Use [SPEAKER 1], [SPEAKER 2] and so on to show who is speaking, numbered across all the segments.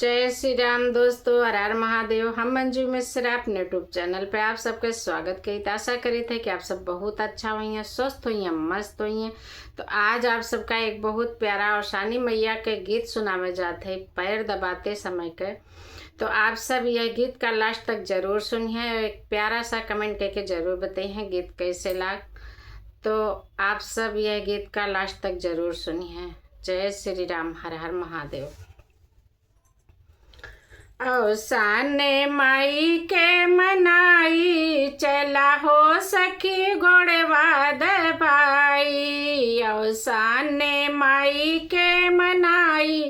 [SPEAKER 1] जय श्री राम दोस्तों, हर हर महादेव। हम मंजू मिश्रा अपने यूट्यूब चैनल पे आप सबके स्वागत की आशा करी थे कि आप सब बहुत अच्छा हुई हैं, स्वस्थ हुई हैं, मस्त हुई हैं। तो आज आप सबका एक बहुत प्यारा और शानी मैया के गीत सुनावे जाते हैं पैर दबाते समय के। तो आप सब यह गीत का लास्ट तक जरूर सुनिए, एक प्यारा सा कमेंट करके जरूर बताइए गीत कैसे लगा। तो आप सब यह गीत का लास्ट तक जरूर सुनिए। जय श्री राम, हर हर महादेव। औसाने माई के मनाई, चला हो सखी गोड़वा दबाई। औसाने माई के मनाई,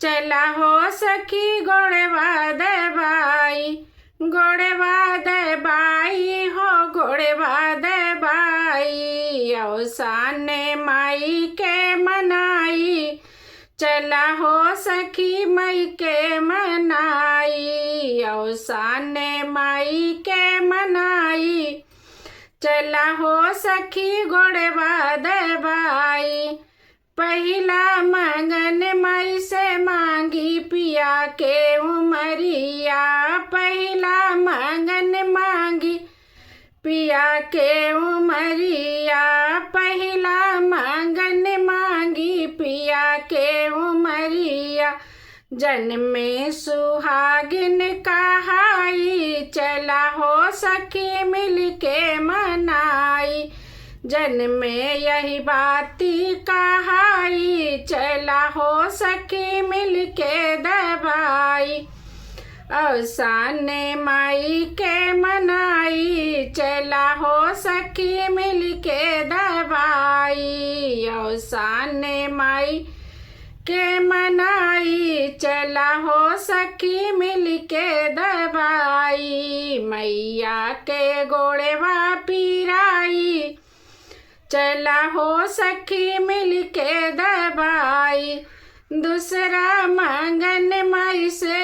[SPEAKER 1] चला हो सखी गोड़वा दबाई। गोड़वा दबाई हो गोड़वा दबाई। औसाने माई के मनाई, चला हो सखी मई के मनाई। औसाने माई के मनाई, चला हो सखी गोड़वा दबाई। पहिला मंगन मई से मांगी पिया के उमरिया। पहिला मंगन मांगी पिया के उमरिया। पहिला मंगन मांगी पिया के उमरिया। जन्मे सुहागिन कहाई, चला हो सखी मिल के मनाई। जन्मे यही बाती कहाई, चला हो सखी मिल के दबाई। औसाने माई के मनाई, चला हो सखी मिल के दबाई। औसाने माई के मनाई, चला हो सखी मिल के दबाई। मैया के गोड़वा पीराई, चला हो सखी मिल के दबाई। दूसरा मंगन माई से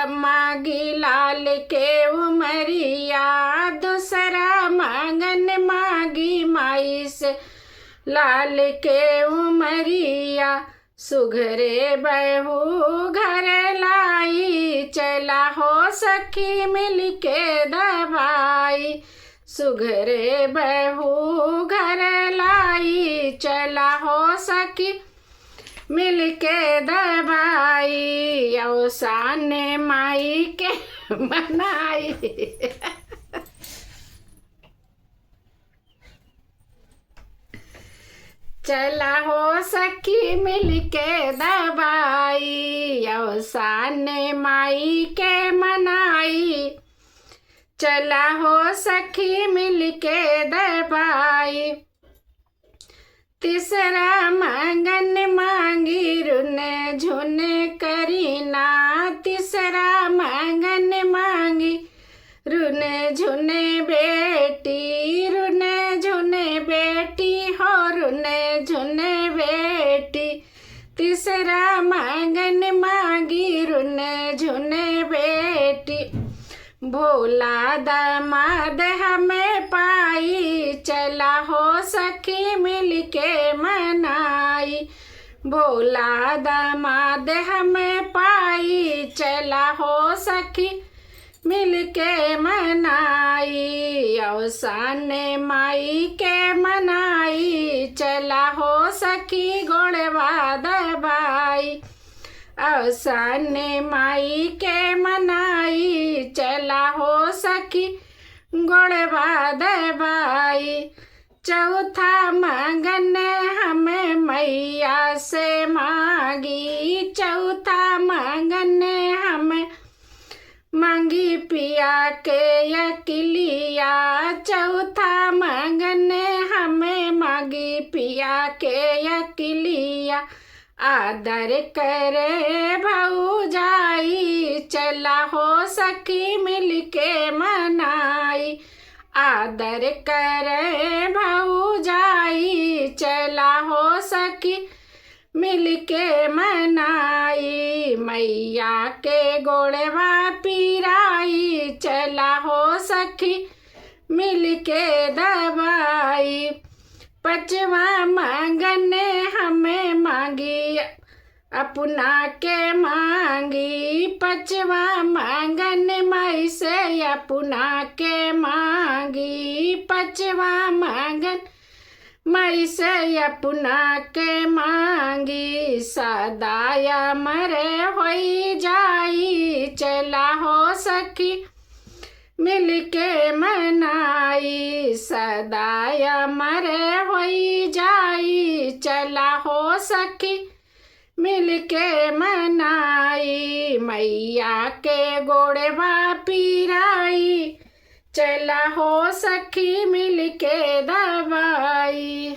[SPEAKER 1] मांगी लाल के उमरिया। दूसरा मंगन मांगी माई से लाल के उमरिया। सुघरे बहू घर लाई, चला हो सखी मिल के दबाई। सुघरे बहू घर लाई, चला हो सखी मिल के दबाई। औसाने माई के मनाई, चला हो सखी मिल के दबाई। औसाने माई के मनाई, चला हो सखी मिल के दबाई। तीसरा मंगन मांगी रुने झुने करीना। तीसरा मंगन मांगी रुने झुने बेटी। रुने झुने बेटी हो रुने झुने बेटी। तीसरा मंगन मांगी रुने झुने बेटी। भोला दामाद हमें पाई, चला हो सखी मिल के मनाई। भोला दामाद हमें पाई, चला हो सखी मिल के मनाई। औसाने माई के मनाई, चला हो सखी गोड़वा दबाई। औसाने माई के मनाई, चला हो सखी गोड़वा दबाई। चौथा मंगन हमें मैया से मांगी। चौथा मंगन हमें मांगी पिया के यकिलिया। चौथा मंगन हमें मांगी पिया के यकिलिया। आदर करे भौजाई, चला हो सखी मिल के मनाई। आदर करे भौजाई, चला हो सखी मिल के मनाई। मैया के गोड़वा पीराई, चला हो सखी मिल के दबाई। पचवा मंगन हमें मांगी अपना के मांगी पचवा मांगन माई से अपना के मांगी, पचवा मांगन माई से अपना के मांगी। सदाया मरे होई जाई, चला हो सखी मिलके मनाई। सदाया मरे होई जाई, चला हो सखी मिलके मनाई। मैया के गोड़वा पीराई, चला हो सखी मिलके दबाई।